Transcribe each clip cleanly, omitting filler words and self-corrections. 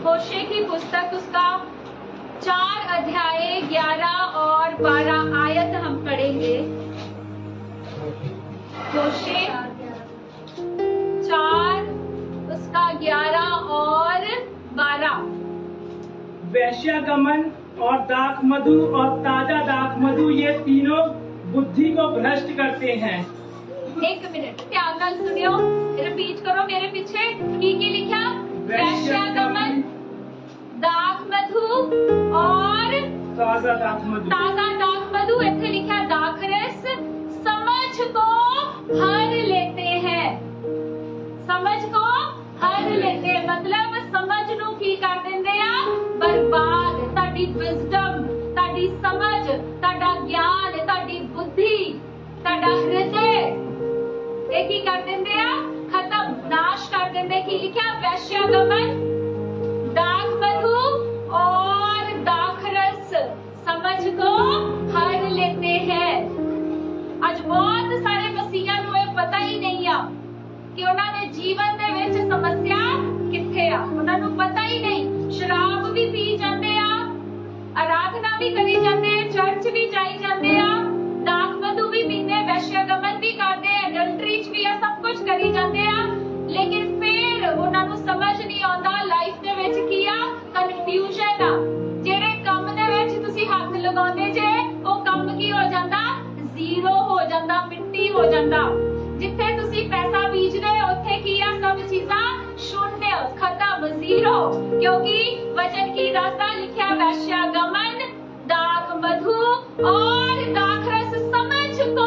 होशे की पुस्तक उसका 4 अध्याय 11 और 12 आयत हम पढ़ेंगे। होशे 4 उसका 11 और 12। वैश्यागमन और दाख मधु और ताजा दाख मधु ये तीनों बुद्धि को भ्रष्ट करते हैं। एक मिनट ध्यान नाल सुनियो, रिपीट करो मेरे पीछे। की लिखा? वैश्यागमन, दाख मधु और ताजा दाख मधु। ताजा दाख मधु इत्थे लिखा दाखरस समझ को हर लेते हैं। समझ को हर लेते हैं मतलब समझ नू की कर देंदे आ बर्बाद। ताडी विजडम, ताडी समझ, ताडा ज्ञान, ताडी बुद्धि, ताडा हृदय ये की कर देंदे आ खत्म, नाश कर देंदे। की लिखा? वैश्यागमन, दाख मधु और दाखरस समझ को हर लेते हैं। आज बहुत सारे मसीहां नू ਇਹ पता ही नहीं आ कि ਉਹਨਾਂ ਦੇ ਜੀਵਨ ਦੇ ਵਿੱਚ ਸਮੱਸਿਆ ਕਿੱਥੇ ਆ। ਉਹਨਾਂ ਨੂੰ ਪਤਾ ਹੀ ਨਹੀਂ। ਸ਼ਰਾਬ ਵੀ ਪੀ ਜਾਂਦੇ ਆ, ਆਰਾਧਨਾ ਵੀ ਕਰੀ ਜਾਂਦੇ ਆ, ਚਰਚ ਵੀ ਜਾਈ ਜਾਂਦੇ ਆ, ਦਾਖ ਮਧੂ ਵੀ ਪੀਂਦੇ, ਵੈਸ਼ਿਆਗਮਨ ਵੀ ਕਰਦੇ, ਐਡਲਟਰੀ ਚ ਵੀ ਆ, ਸਭ ਕੁਝ ਕਰੀ ਜਾਂਦੇ ਆ, ਲੇਕਿਨ ਫਿਰ ਉਹਨਾਂ ਨੂੰ ਸਮਝ ਨਹੀਂ ਆਉਂਦਾ ਲਾਈਫ ਦੇ ਵਿੱਚ ਕੀ ਆ, ਕਨਫਿਊਜ਼ਨ ਆ। ਜਿਹੜੇ ਕੰਮ ਦੇ ਵਿੱਚ ਤੁਸੀਂ ਹੱਥ ਲਗਾਉਂਦੇ ਜੇ ਉਹ ਕੰਮ ਕੀ ਹੋ ਜਾਂਦਾ? ਜ਼ੀਰੋ ਹੋ ਜਾਂਦਾ, ਮਿੱਟੀ ਹੋ ਜਾਂਦਾ। जिथे तुसी पैसा बीज रहे उत्थे की आ सब चीज़ां शून्य, खत्म, जीरो। क्योंकि वचन की रास्ता लिखा वैश्यागमन, दाख मधु और दाखरस समझ को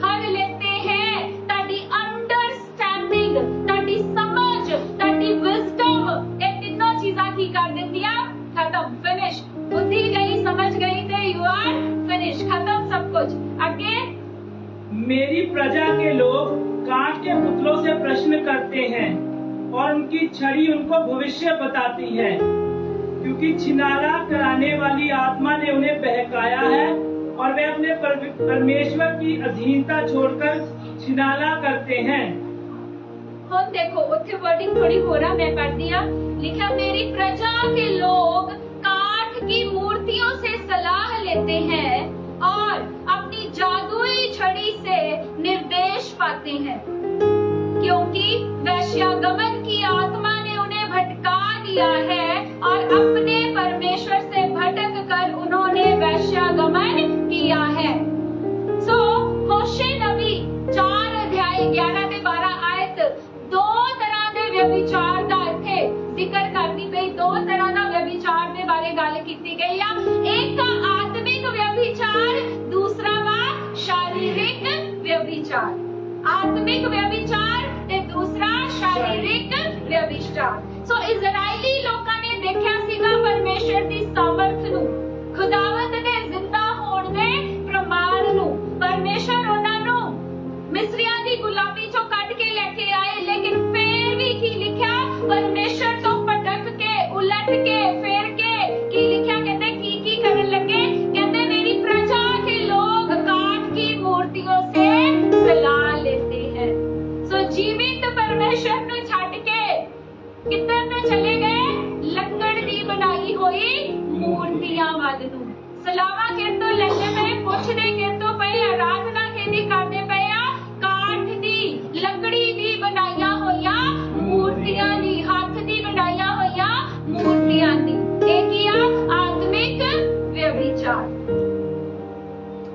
हर लेते हैं। ताडी अंडरस्टैंडिंग, ताडी समझ, ताडी विजडम ये तीनों चीज़ां की कर देंदियां खत्म, फिनिश। बुद्धि गई, समझ गई ते यू आर फिनिश, खत्म सब कुछ। आगे मेरी प्रजा के लोग काठ के पुतलों से प्रश्न करते हैं और उनकी छड़ी उनको भविष्य बताती है, क्योंकि छिनारा कराने वाली आत्मा ने उन्हें बहकाया है और वे अपने परमेश्वर की अधीनता छोड़कर छिनाला करते हैं। हम देखो उत्थे वर्डिंग थोड़ी हो रहा, मैं पढ़ दिया। लिखा मेरी प्रजा के लोग काठ की मूर्तियों से सलाह लेते हैं और अपनी जादुई छड़ी से निर्देश पाते हैं, क्योंकि वैश्यागमन की आत्मा ने उन्हें भटका दिया है और अपने परमेश्वर से भटक कर उन्होंने वैश्यागमन किया है। सो होशे नबी 4 अध्याय 11 ते 12 आयत दो तरह दे व्यभिचार दा इत्थे जिक्र करदी पई। दो तरह दा व्यभिचार दे बारे गल कीती गई आ। एक आत्मिक व्यभिचार, दूसरा वा शारीरिक व्यभिचार। आत्मिक व्यभिचार ते दूसरा शारीरिक व्यभिचार। सो इजराइली लोकां ने देखिया सीगा परमेश्वर दी सामर्थ नू, खुदावंद दे जिंदा होण दे प्रमाण नू। परमेश्वर उन्हां नू मिस्रियां दी गुलामी चों कढ के लेके आए, लेकिन फिर भी की लिखिया परमेश्वर तो भटक के, उलट के, फेर के की लिखिया कहंदे की करन लगे? कहंदे मेरी प्रजा के लोग काठ की मूर्तियों से सलाह लेते हैं। सो जीवित परमेश्वर नू छड्ड के किधर ने चले गए? लकड़ दी बनाई हुई मूर्तियां वाल नू सलावा के तो लेते पे, पुछदे के तो पे, आराधना के दी करदे पे आ काठ दी, लकड़ी दी बनाईया होया मूर्तियां दी, हाथ दी बनाईया होया मूर्तियां दी। एक ही आत्मिक व्यभिचार।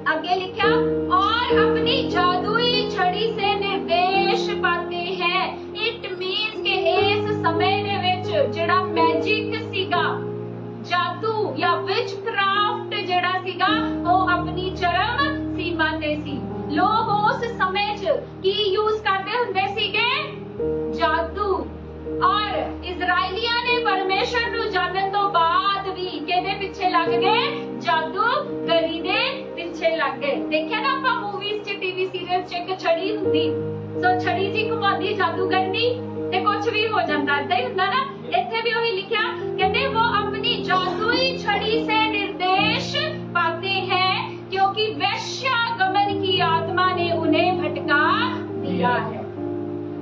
आगे लिखा और अपनी जादुई छड़ी से निर्देश पाते हैं। इट मीन्स के इस समय दे विच जेड़ा मैजिक सीगा, जादू या विचक्राफ्ट जेड़ा सीगा वो अपनी चरम सीमा ते सी। लोग उस समय च की यूज करते हुंदे सीगे? जादू। और इजराइलियां ने परमेश्वर नू जानन तो बाद भी केदे पीछे लग गए? जादूगरी दे पीछे लग गए। देखिया ना आपा मूवीज च, टीवी सीरियल च एक छड़ी हुंदी, सो छड़ी जी घुमांदी जादूगरनी ते कुछ भी हो जांदा, इदां ही हुंदा ना। इत्थे भी वही लिखिया, कहंदे वो अपनी जादुई छड़ी से निर्देश पाते हैं, क्योंकि वैश्यागमन की आत्मा ने उन्हें भटका दिया है।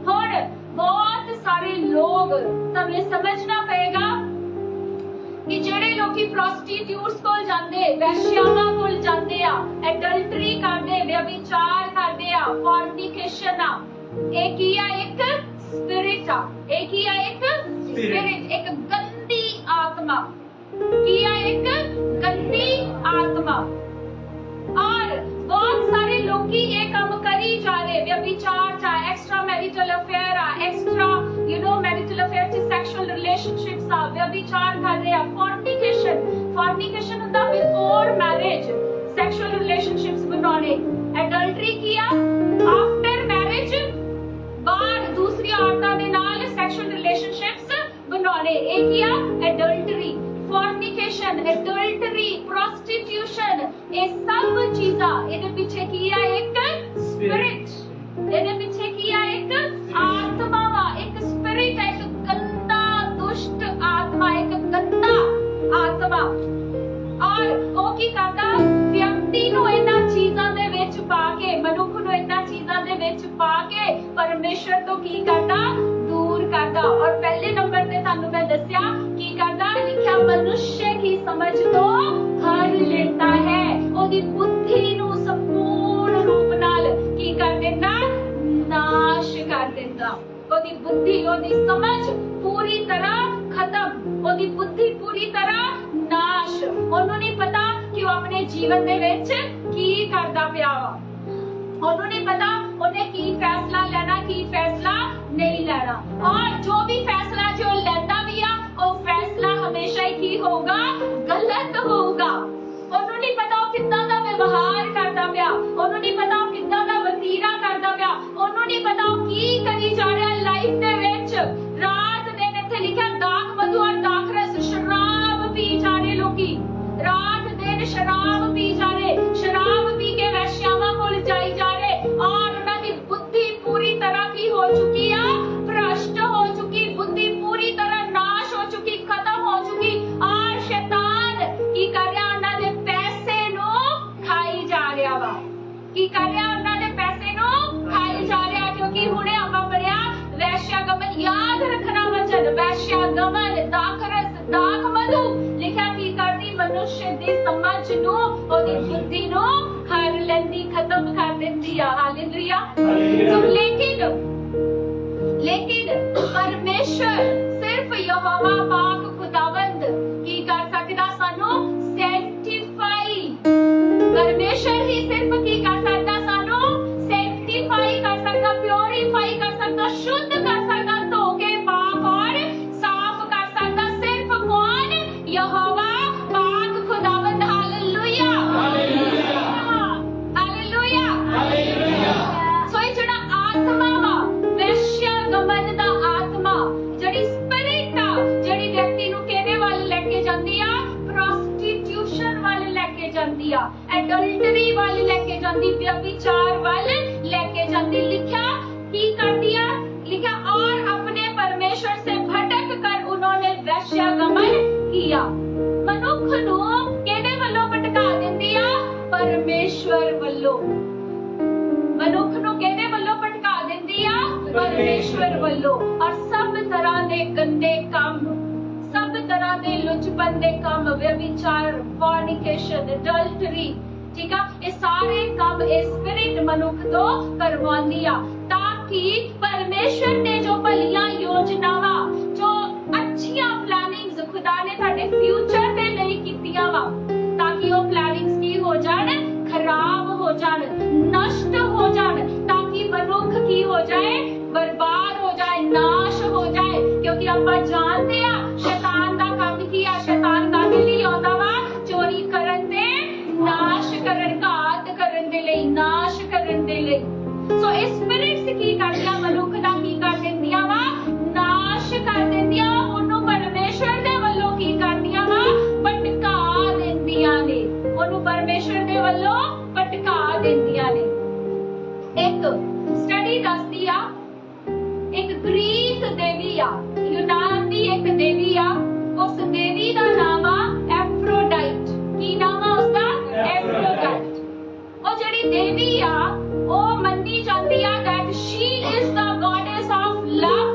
हुण बहुत सारे लोग, तुम्हें समझना पड़ेगा कि ਜਿਹੜੇ ਲੋਕੀ ਪ੍ਰੋਸਟੀਟਿਊਟਸ ਕੋਲ ਜਾਂਦੇ, ਵੈਸ਼ਿਆਵਾਂ ਕੋਲ ਜਾਂਦੇ ਆ, ਐਡਲਟਰੀ ਕਰਦੇ, ਵਿਅਭਿਚਾਰ ਕਰਦੇ ਆ, ਫੋਰਨੀਕੇਸ਼ਨ ਆ, ਇਹ ਕੀ ਆ? ਇੱਕ ਸਪਿਰਿਟ ਆ। ਇਹ ਕੀ ਆ? ਇੱਕ ਸਪਿਰਿਟ, ਇੱਕ ਗੰਦੀ ਆਤਮਾ। ਕੀ ਆ? ਇੱਕ ਗੰਦੀ आत्मा। और बहुत सारे लोग ये काम करी जा रहे, व्यभिचार चा, एक्स्ट्रा मैरिटल अफेयर आ, एक्स्ट्रा मैरिटल अफेयर च सेक्सुअल रिलेशनशिप्स आ, व्यभिचार कर रहे आ, फॉर्निकेशन होता बिफोर मैरिज, सेक्सुअल रिलेशनशिप्स बनाने, एडल्टरी किया आफ्टर मैरिज, बाद दूसरी औरतां दे नाल सेक्सुअल रिलेशनशिप्स बनाने, ये किया एडल्टरी। फॉर्निकेशन, एडल्टरी, प्रोस्टिट्यूशन, ये सब चीज़ां इहदे पीछे की है? एक स्पिरिट। इहदे पीछे की है? एक आत्मा वा, एक स्पिरिट है, एक गंदा दुष्ट आत्मा, एक गंदा आत्मा। और वो की करदा? व्यक्ति नूं इन्हां चीज़ां दे विच पा के, मनुख नूं इन्हां चीज़ां दे विच पा के परमेश्वर तो की करदा? दूर करदा। और पहले नंबर ते तुहानूं मैं दस्सिया की करदा? लिखिया मनुष्य की समझ तो हर लेता है, ओदी बुद्धि नूं संपूर्ण रूप नाल की कर देंदा? नाश कर देंदा। ओदी बुद्धि, ओदी समझ पूरी तरह खत्म, ओदी बुद्धि पूरी तरह नाश। ओनू नहीं पता कि वो अपने जीवन दे विच की करदा पिया वा, ओनू नहीं पता उन्हें की फैसला लेना, की फैसला नहीं लेना। और जो भी फैसला जो लेता भी आ, वो फैसला हमेशा ही की होगा? गलत होगा। ओनू नहीं पता वो कितना दा व्यवहार करता पिया, ओनू नहीं पता वो कितना दा वतीरा करता पिया, ओनू नहीं पता वो की करी जा रहा लाइफ दे विच। रात दिन इत्थे लिखा दाख मधु और दाखरस, शराब पी जा रहे लोगी, रात दिन शराब पी जा रहे, शराब पी के वैश्यावां कोल जाई जा रहे, और उन्हां दी बुद्धि पूरी तरह की हो चुकी है? भ्रष्ट हो चुकी, बुद्धि पूरी तरह नाश हो चुकी, खत्म हो चुकी। और शैतान की कर रहा? उन्हां दे पैसे नूं खाई जा रहा वा। की कर रहा? उन्हां दे पैसे नूं खाई जा रहा। क्योंकि हुणे आपां पढ़िया वैश्यागमन, याद रखना वचन, वैश्यागमन, दाखरस, दाख मधु, लिखा की करदी? मनुष्य दी समझ नूं, ओदी बुद्धि नूं हर लैंदी, खत्म कर दिंदी आ। हालेलुया। लेकिन परमेश्वर सिर्फ यहोवा पाक खुदावंद की कर सकदा? सानू सैंक्टिफाई। परमेश्वर ही सिर्फ की कर सकदा? सानू सैंक्टिफाई कर सकदा, प्योरीफाई कर सकदा, शुद्ध कर सकदा, धो के पाक और साफ कर सकदा। सिर्फ कौन? यहोवा पाक खुदावंद। Hallelujah, hallelujah, hallelujah. सो ये जेड़ा आत्मा वा, वैश्यागमन दा आत्मा, जेड़ी स्पिरिट आ, जेड़ी व्यक्ति नूं किहदे वल लेके जांदी आ? प्रोस्टिट्यूशन वल लेके जांदी आ, एडल्टरी वल लेके जांदी, व्यभिचार वल लेके जांदी। लिखा की करदी आ? लिखा और अपने परमेश्वर से भटक कर उन्होंने वैश्यागमन किया। मनुख नूं किहदे वल्लों भटका दिंदी आ? परमेश्वर वल्लों। मनुख नूं किहदे वल्लों भटका दिंदी आ? परमेश्वर वल्लों। और सब तरह दे गंदे काम, सब तरह दे लुचपन दे काम, व्यभिचार, फॉर्निकेशन, एडल्टरी, ठीक है, ये सारे काम इस स्पिरिट मनुख तो करवांदी आ, ताकि परमेश्वर ने जो भलियां योजनावां, जो अच्छियां प्लानिंग्स खुदा ने तुहाडे फ्यूचर दे लई कीतियां वा, ताकि वो प्लानिंग्स की हो जाण? खराब हो जाण, नष्ट हो जाण, ताकि मनुख की हो जाए? बर्बाद हो जाए, नाश हो जाए। क्योंकि आपां जानते आ शैतान दा काम की आ? शैतान काहदे लई आउंदा वा? चोरी करन ते नाश करन, घात करन दे लई, नाश करन दे लई। सो इस स्पिरिट्स की करदियां? मनुख दा की कर दिंदियां वा? नाश कर दिंदियां। ओनू परमेश्वर दे वल्लों की करदियां वा? भटका दिंदियां ने। ओनू परमेश्वर दे वल्लों भटका दिंदियां ने। एक स्टडी दसदी आ, एक ग्रीक देवी आ, यूनान दी एक देवी आ, उस देवी दा नाम आ एफ्रोडाइट। की नाम आ उसदा? एफ्रोडाइट। ओ जेड़ी देवी आ, ओ मन्नी जांदी आ that she is the goddess of love,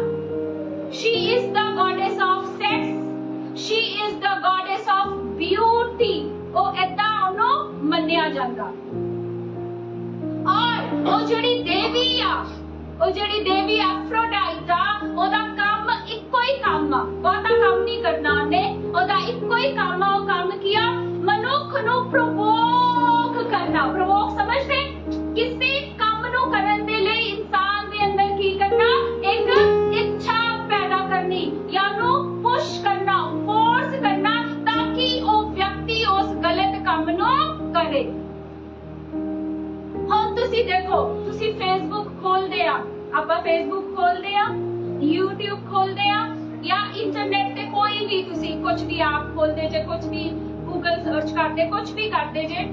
she is the goddess of sex, she is the goddess ਮੰਨਿਆ ਜਾਂਦਾ। ਔਰ ਉਹ ਜਿਹੜੀ ਦੇਵੀ ਆ, ਉਹ ਜਿਹੜੀ ਦੇਵੀ ਐਫਰੋਡਾਈਟ ਆ, ਉਹਦਾ ਕੰਮ ਇੱਕੋ ਹੀ ਕੰਮ ਆ, ਬਹੁਤਾ ਕੰਮ ਨਹੀਂ ਕਰਨਾ ਉਹਨੇ। ਉਹਦਾ ਇੱਕੋ ਹੀ ਕੰਮ ਆ, ਉਹ ਕੰਮ ਕੀ ਆ? ਮਨੁੱਖ ਨੂੰ ਪ੍ਰਵੋਕ ਕਰਨਾ। ਪ੍ਰਵੋਕ ਸਮਝਦੇ? ਕਿਸੇ ਕੰਮ ਨੂੰ ਕਰਨ ਦੇ ਲਈ ਇਨਸਾਨ ਦੇ ਅੰਦਰ ਕੀ ਕਰਨਾ? ਇੱਕ ਇੱਛਾ ਪੈਦਾ ਕਰਨੀ ਜਾਂ ਉਹਨੂੰ ਪੁਸ਼ ਕਰਨਾ, ਫੋਰਸ ਕਰਨਾ, ਤਾਂ ਕਿ ਉਹ ਵਿਅਕਤੀ ਉਸ ਗਲਤ ਕੰਮ ਨੂੰ ਕਰੇ। ਹੁਣ ਤੁਸੀਂ ਦੇਖੋ, ਤੁਸੀਂ ਫੇਸਬੁੱਕ ਖੋਲਦੇ ਆ, ਆਪਾਂ ਫੇਸਬੁੱਕ ਖੋਲਦੇ ਆ, YouTube ਖੋਲਦੇ ਆ, ਜਾਂ ਇੰਟਰਨੈਟ ਤੇ ਕੋਈ ਵੀ ਤੁਸੀਂ ਕੁਝ ਵੀ ਆਪ ਖੋਲਦੇ ਜੇ, ਕੁਝ ਵੀ ਗੂਗਲ ਸਰਚ ਕਰਦੇ, ਕੁਝ ਵੀ ਕਰਦੇ ਜੇ,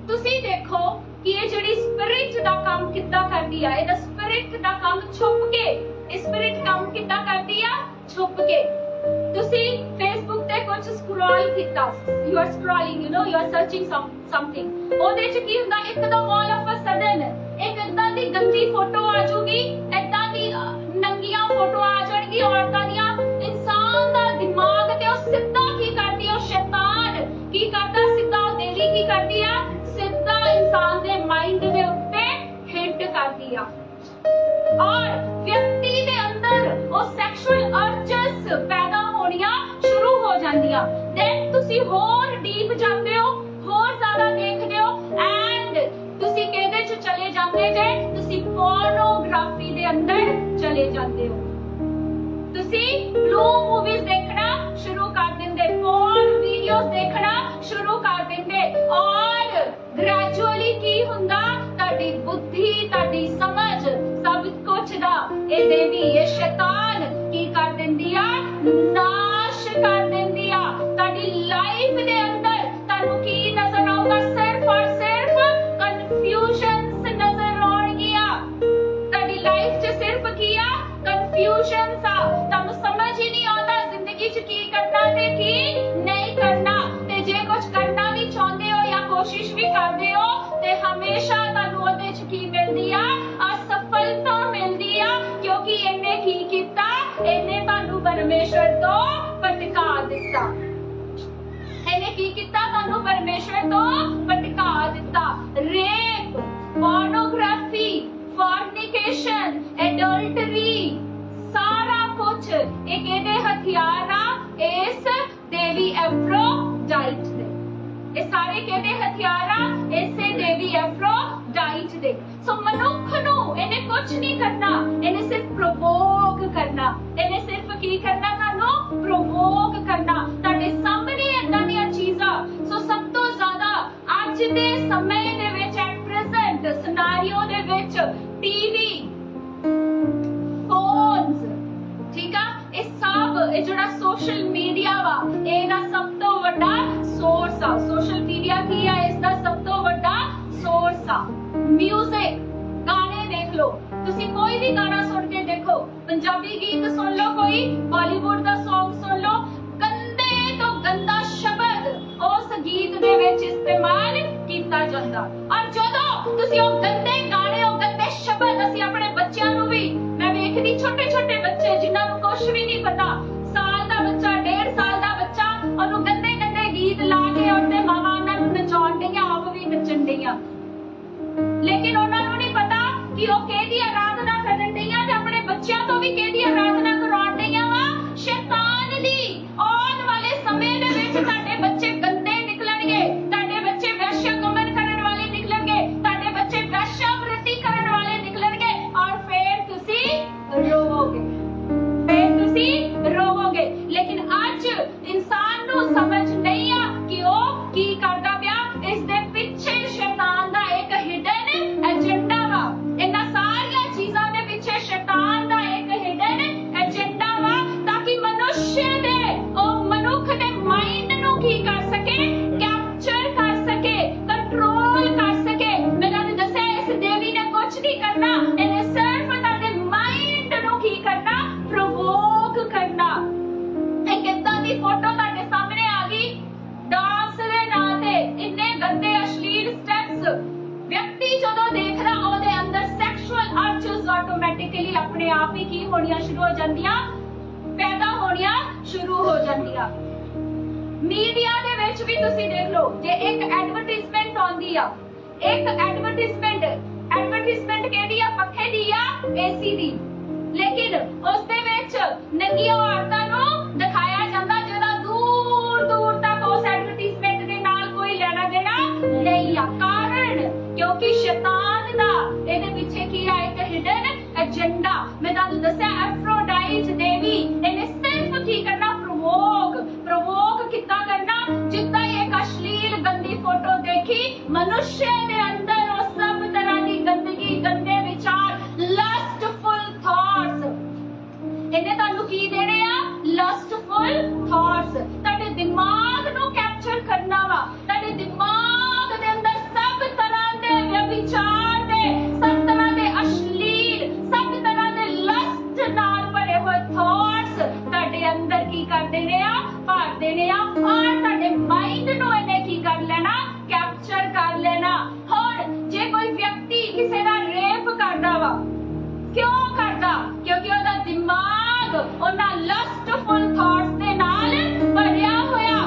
ਤੁਸੀਂ ਦੇਖੋ ਕਿ ਇਹ ਜਿਹੜੀ ਸਪਿਰਿਟ ਦਾ ਕੰਮ ਕਿੱਦਾਂ ਕਰਦੀ ਆ। ਇਹਦਾ ਸਪਿਰਿਟ ਦਾ ਕੰਮ ਛੁਪ ਕੇ, ਇਹ ਸਪਿਰਿਟ ਕੰਮ ਕਿੱਦਾਂ ਕਰਦੀ ਆ? ਛੁਪ ਕੇ। ਤੁਸੀਂ ਫੇਸਬੁੱਕ ਤੇ ਕੁਝ ਸਕਰੋਲ ਕੀਤਾ, you are scrolling, you know you are searching something, ਉਹਦੇ ਚ ਕੀ ਹੁੰਦਾ? ਇੱਕਦਮ ਆਲ ਆਫ ਅ ਸਡਨ ਇੱਕ ਏਦਾਂ ਦੀ ਗੰਦੀ ਫੋਟੋ ਆ ਜਾਊਗੀ, ਏਦਾਂ ਦੀ ਨੰਗੀਆਂ ਫੋਟੋ ਆ ਜਾਣਗੀ ਔਰਤਾਂ ਦੀਆਂ। ਇਨਸਾਨ ਦਾ ਦਿਮਾਗ ਤੇ ਉਹ ਸਿੱਧਾ ਕੀ ਕਰਦੀ ਆ? ਉਹ ਸ਼ੈਤਾਨ ਕੀ ਕਰਦਾ? ਸਿੱਧਾ ਉਹ ਦੇਵੀ ਕੀ ਕਰਦੀ ਆ? ਸਿੱਧਾ ਇਨਸਾਨ ਦੇ ਮਾਈਂਡ ਦੇ ਉੱਤੇ ਹਿੱਟ ਕਰਦੀ ਆ, ਔਰ ਵਿਅਕਤੀ ਦੇ ਅੰਦਰ ਉਹ ਸੈਕਸ਼ੂਅਲ ਅਰਜਸ ਪੈਦਾ ਹੋਣੀਆਂ ਸ਼ੁਰੂ ਹੋ ਜਾਂਦੀਆਂ। ਦੈਨ ਤੁਸੀਂ ਹੋਰ ਡੀਪ ਜਾਂਦੇ ਹੋ, ਹੋਰ ਜ਼ਿਆਦਾ ਦੇਖਦੇ ਹੋ, ਐਂਡ ਤੁਸੀਂ ਕਿਹਦੇ ਚ ਚਲੇ ਜਾਂਦੇ ਜੇ? ਤੁਸੀਂ ਪੋਰਨੋਗ੍ਰਾਫੀ ਦੇ ਅੰਦਰ ਚਲੇ ਜਾਂਦੇ ਹੋ। ਤੁਸੀਂ ਬਲੂ ਮੂਵੀਜ਼ ਦੇਖਣਾ ਸ਼ੁਰੂ ਕਰ ਦਿੰਦੇ, ਪੋਰਨ ਵੀਡੀਓਜ਼ ਦੇਖਣਾ ਸ਼ੁਰੂ ਕਰ ਦਿੰਦੇ, ਔਰ ਗ੍ਰੈਜੂਅਲੀ ਕੀ ਹੁੰਦਾ? ਤੁਹਾਡੀ ਬੁੱਧੀ, ਤੁਹਾਡੀ ਸਮਝ, ਸਭ ਕੁਝ ਦਾ ਇਹ ਦੇਵੀ, ਇਹ ਸ਼ੈਤਾਨ ਕੀ ਕਰ ਦਿੰਦੀ ਆ? ਨਾਸ਼ ਕਰ ਦਿੰਦੀ ਆ। ਤੁਹਾਡੀ ਲਾਈਫ ਦੇ ਅੰਦਰ ਤੁਹਾਨੂੰ ਕੀ ਨਜ਼ਰ ਆਊਗਾ? ਸਿਰਫ ਔਰ ਸਿਰਫ ਕਨਫਿਊਜ਼ਨਸ ਨਜ਼ਰ ਆਉਣਗੀਆਂ। ਤੁਹਾਡੀ ਲਾਈਫ 'ਚ ਸਿਰਫ ਕੀ ਆ? ਕਨਫਿਊਜ਼ਨਸ ਆ। ਤੁਹਾਨੂੰ ਸਮਝ ਹੀ ਨਹੀਂ ਆਉਂਦਾ ਜ਼ਿੰਦਗੀ 'ਚ ਕੀ ਕਰਨਾ ਤੇ ਕੀ ਨਹੀਂ ਕਰਨਾ। ਤੇ ਜੇ ਕੁਝ ਕਰਨਾ ਵੀ ਚਾਹੁੰਦੇ ਹੋ ਜਾਂ ਕੋਸ਼ਿਸ਼ ਵੀ ਕਰਦੇ ਹੋ ਤੇ ਹਮੇਸ਼ਾ ਤੁਹਾਨੂੰ ਉਹਦੇ 'ਚ ਕੀ ਮਿਲਦੀ ਆ? ਅਸਫਲਤਾ ਮਿਲਦੀ ਆ, ਕਿਉਂਕਿ ਇਹਨੇ ਕੀ ਕੀਤਾ? ਇਹਨੇ ਤੁਹਾਨੂੰ ਪਰਮੇਸ਼ਵਰ ਤੋਂ ਭਟਕਾ ਦਿੱਤਾ। ਇਹਨੇ ਕੀ ਕੀਤਾ? ਤੁਹਾਨੂੰ ਪਰਮੇਸ਼ਵਰ ਤੋਂ ਭਟਕਾ ਦਿੱਤਾ। ਰੇਪ, ਪੋਰਨੋਗ੍ਰਾਫੀ, ਫੋਰਨੀਕੇਸ਼ਨ, ਐਡਲਟਰੀ, ਸਾਰਾ ਕੁਝ ਇਹ ਕਿਹਦੇ ਹਥਿਆਰ ਆ? ਇਸ ਦੇਵੀ ਐਫਰੋਡਾਈਟ ਦੇ। ਇਹ ਸਾਰੇ ਕਿਹਦੇ ਹਥਿਆਰ ਆ? ਇਸੇ ਦੇਵੀ ਐਫਰੋਡਾਈਟ ਦੇ। ਸੋ ਮਨੁੱਖ ਨੂੰ ਇਹਨੇ ਕੁਝ ਨਹੀਂ ਕਰਨਾ, ਇਹਨੇ ਸਿਰਫ ਪ੍ਰਵੋਕ ਕਰਨਾ। ਇਹਨੇ ਸਿਰਫ ਕੀ ਕਰਨਾ? ਤੁਹਾਨੂੰ ਪ੍ਰਵੋਕ ਕਰਨਾ। ਤੁਹਾਡੇ ਸਾਹਮਣੇ ਏਦਾਂ ਦੀਆਂ ਚੀਜ਼ਾਂ। ਸੋ ਸਭ ਤੋਂ ਜ਼ਿਆਦਾ ਅੱਜ ਦੇ ਸਮੇਂ ਦੇ ਵਿੱਚ, ਐਟ ਪ੍ਰੈਜ਼ੈਂਟ ਸਿਨੈਰੀਓ ਦੇ ਵਿੱਚ, ਟੀਵੀ, ਫੋਨਸ, ਠੀਕ ਆ, ਇਹ ਸਭ, ਇਹ ਜਿਹੜਾ ਸੋਸ਼ਲ ਮੀਡੀਆ ਵਾ, ਇਹਦਾ ਸਭ ਤੋਂ ਵੱਡਾ ਸੋਰਸ ਆ। ਸੋਸ਼ਲ ਮੀਡੀਆ ਕੀ ਆ? ਇਸ ਦਾ ਸਭ ਤੋਂ ਵੱਡਾ ਸੋਰਸ ਆ। ਮਿਊਜ਼ਿਕ, ਗਾਣੇ ਦੇਖ ਲਓ, ਤੁਸੀਂ ਕੋਈ ਵੀ ਗਾਣਾ ਸੁਣ ਕੇ ਦੇਖੋ, ਪੰਜਾਬੀ ਗੀਤ ਸੁਣ ਲਓ, ਕੋਈ ਬਾਲੀਵੁੱਡ ਦਾ Song ਸੁਣ ਲਓ, ਗੰਦੇ ਤੋਂ ਗੰਦਾ ਸ਼ਬਦ ਉਸ ਗੀਤ ਦੇ ਵਿੱਚ ਇਸਤੇਮਾਲ ਕੀਤਾ ਜਾਂਦਾ। ਔਰ ਜਦੋਂ ਤੁਸੀਂ ਉਹ ਗੰਦੇ ਗਾਣੇ, ਉਹ ਗੰਦੇ ਸ਼ਬਦ, ਅਸੀਂ ਆਪਣੇ ਬੱਚਿਆਂ ਨੂੰ ਵੀ, ਮੈਂ ਵੇਖਦੀ ਛੋਟੇ ਛੋਟੇ ਬੱਚੇ ਜਿਨ੍ਹਾਂ ਨੂੰ ਕੁਝ ਵੀ ਨਹੀਂ ਪਤਾ, ਸਾਲ ਦਾ ਬੱਚਾ, 1.5 ਸਾਲ ਦਾ ਬੱਚਾ, ਉਹਨੂੰ ਗੰਦੇ ਗੰਦੇ ਗੀਤ ਲਾ ਕੇ ਉਹਦੇ ਮਾਵਾਂ ਉਹਨਾਂ ਨੂੰ ਨਚਾਉਣ ਡਈਆਂ, ਆਪ ਵੀ ਨੱਚਣ ਡਈਆਂ, ਲੇਕਿਨ ਉਹਨਾਂ ਨੂੰ ਨਹੀਂ ਪਤਾ ਕਿ ਉਹ ਕਿਹਦੀ ਆਰਾਧਨਾ ਕਰਨ ਡਈਆਂ ਤੇ ਆਪਣੇ ਬੱਚਿਆਂ ਤੋਂ ਵੀ ਕਿਹਦੀ ਆਰਾਧਨਾ ਕਰਾਉਣ ਡਈਆਂ ਵਾ? ਸ਼ੈਤਾਨ ਦੀ। ਆਉਣ ਵਾਲੇ ਸਮੇਂ ਦੇ ਵਿੱਚ ਤੁਹਾਡੇ ਬੱਚੇ ਗੰਦੇ ਨਿਕਲਣਗੇ, ਤੁਹਾਡੇ ਬੱਚੇ ਵੈਸ਼ਯਗਮਨ ਕਰਨ ਵਾਲੇ ਨਿਕਲਣਗੇ, ਤੁਹਾਡੇ ਬੱਚੇ ਵੈਸ਼ਯਵ੍ਰਿਤੀ ਕਰਨ ਵਾਲੇ ਨਿਕਲਣਗੇ, ਔਰ ਫਿਰ ਤੁਸੀਂ ਰੋਵੋਗੇ, ਫਿਰ ਤੁਸੀਂ ਰੋਵੋਗੇ। ਲੇਕਿਨ ਅੱਜ ਇਨਸਾਨ ਨੂੰ ਸਮਝ ਨਹੀਂ ਆ ਕਿ ਉਹ ਕੀ ਕਰਦਾ ਪਿਆ। ਇਸ ਦੇ ਪਿੱਛੇ ਸ਼ੈਤਾਨ ਦਾ ਇੱਕ ਹਿਡਨ ਏਜੰਡਾ ਵਾ। ਇਹਨਾਂ ਸਾਰੀਆਂ ਚੀਜ਼ਾਂ ਦੇ ਪਿੱਛੇ ਸ਼ੈਤਾਨ ਦਾ ਇੱਕ ਹਿਡਨ ਏਜੰਡਾ ਵਾ, ਤਾਂ ਕਿ ਮਨੁੱਖ ਦੇ, ਉਹ ਮਨੁੱਖ ਦੇ ਮਾਈਂਡ ਨੂੰ ਕੀ ਕਰ ਸਕੇ? ਕੈਪਚਰ ਕਰ ਸਕੇ, ਕੰਟਰੋਲ ਕਰ ਸਕੇ। ਮੈਂ ਤੁਹਾਨੂੰ ਦੱਸਿਆ, ਇਸ ਦੇਵੀ ਨੇ ਕੁਝ ਨਹੀਂ ਕਰਨਾ, ਇਹਨੇ ਸਿਰਫ ਤੁਹਾਡੇ ਮਾਈਂਡ ਨੂੰ ਕੀ ਕਰਨਾ? ਪ੍ਰਵੋਕ ਕਰਨਾ। ਇੱਕ ਏਦਾਂ ਦੀ ਫੋਟੋ ਤੁਹਾਡੇ ਸਾਹਮਣੇ ਆ ਗਈ, ਡਾਂਸ ਦੇ ਨਾਂ ਤੇ ਇੰਨੇ ਗੰਦੇ ਅਸ਼ਲੀਲ ਸਟੈਪਸ, ਵਿਅਕਤੀ ਜਦੋਂ ਦੇਖਦਾ ਉਹਦੇ ਅੰਦਰ ਸੈਕਸ਼ੂਅਲ ਅਰਜਸ ਆਟੋਮੈਟਿਕਲੀ ਆਪਣੇ ਆਪ ਹੀ ਕੀ ਹੋਣੀਆਂ ਸ਼ੁਰੂ ਹੋ ਜਾਂਦੀਆਂ? ਪੈਦਾ ਹੋਣੀਆਂ ਸ਼ੁਰੂ ਹੋ ਜਾਂਦੀਆਂ। मीडिया दे विच भी तुसी देख लो, जे एक एडवरटाइजमेंट आउंदी आ, एक एडवरटाइजमेंट कहदी आ पक्खे दी आ, एसी दी, लेकिन उस दे विच नंगियां औरतां नूं दिखाया जांदा जिहदा दूर दूर तक उस एडवरटाइजमेंट दे नाल कोई लेना देना नहीं आ। कारण क्योंकि शैतान दा इहदे पिछे की आ, एक हिडन एजेंडा। मैं तुहानूं दस्सिआ एफ्रोडाइट देवी इहने सिर्फ की करना, प्रोवोक कितना करना, जिद्दां ही एक अश्लील गंदी फोटो देखी, मनुष्य दे अंदर उस सब तरह की गंदगी, गंदे विचार, लस्टफुल थॉट्स इन्हें तुहानूं की देने आ, लस्टफुल थॉट्स तुहाडे दिमाग नूं कैप्चर करना वा, तुहाडे दिमाग दे अंदर सब तरह दे व्यभिचार दे, सब तरह दे अश्लील, सब तरह दे लस्ट नाल भरे हुए थॉट्स तुहाडे अंदर की कर देने आ, भर देने आ, और तुहाडे माइंड नूं इन्हें की कर लेना, कैप्चर कर लेना। हुण जे कोई व्यक्ति किसी दा रेप करदा वा, क्यों करदा? क्योंकि ओहदा दिमाग उन्हां लस्टफुल थॉट्स दे नाल भरिया होया,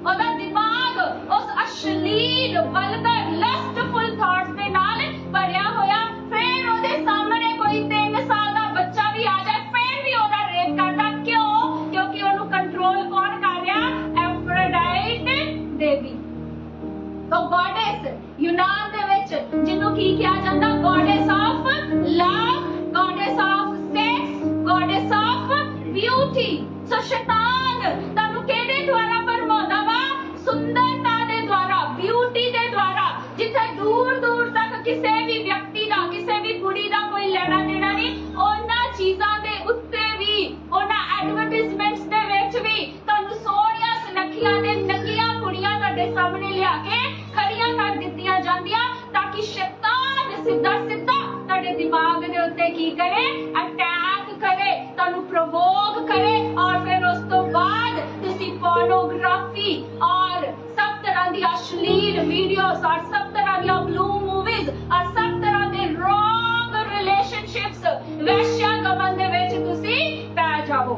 ओहदा दिमाग उस अश्लील वल्गर लस्टफुल थॉट्स दे नाल भरिया होया। फिर ओहदे सामने कोई 3 साल दा बच्चा भी आ जाए, फिर भी ओहदा रेप करदा। क्यों? क्योंकि ओहनूं कंट्रोल कौन कर रहा? एफ्रोडाइट देवी। तो गॉडेस यूनान दे विच जिन्हों की किया जाता, goddess of love, goddess of sex, goddess of beauty. So शैतान तानू केदे द्वारा भरमाउंदा वा? सुंदरता दे द्वारा, ब्यूटी दे द्वारा, जिथे दूर दूर तक किसी भी व्यक्ति दा, किसी भी कुड़ी दा कोई लेना देना नहीं, उन्हां चीजां दे उत्ते भी, उन्हां एडवरटाइजमेंट्स दे विच भी तानू सोहणियां सुनखियां ते नंगियां कुड़ियां तुहाडे सामने लिया के खड़ियां कर दित्तियां जांदियां, ताकि शैतान सीधा सीधा तुहाडे दिमाग दे उत्ते की करे? अटैक करे, तुहानू प्रोवोक करे, और फिर उस तो बाद तुसी पोर्नोग्राफी और सब तरह दी अश्लील वीडियोस और सब तरह दी ब्लू मूवीज और सब तरह दे रॉन्ग रिलेशनशिप्स, वैश्या गमन दे विच तुसी पै जाओ।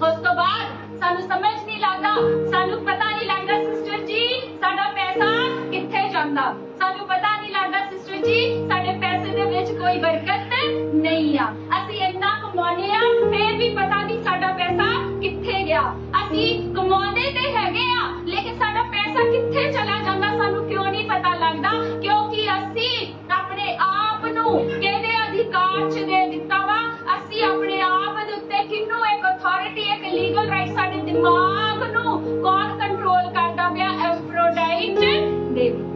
उस तो बाद सानू समझ नहीं लगदा, सानू पता नहीं लगदा सिस्टर जी साडा पैसा कित्थे जांदा, सानू पता नहीं लगदा सिस्टर जी साडे पैसे दे विच कोई बरकत नहीं आ, असी इन्ना कमाउने आ फिर भी पता नहीं साडा पैसा कित्थे गया। असी कमाउने ते हैगे आ लेकिन साडा पैसा कित्थे चला जांदा सानू क्यों नहीं पता लगदा? क्योंकि असी अपने आप नूं किहदे अधिकार च दे दित्ता वा? असी अपने आप दे उत्ते किन्नू एक अथॉरिटी, एक लीगल राइट, साडे दिमाग नूं कौन कंट्रोल करदा पिया? एफ्रोडाइट देवी।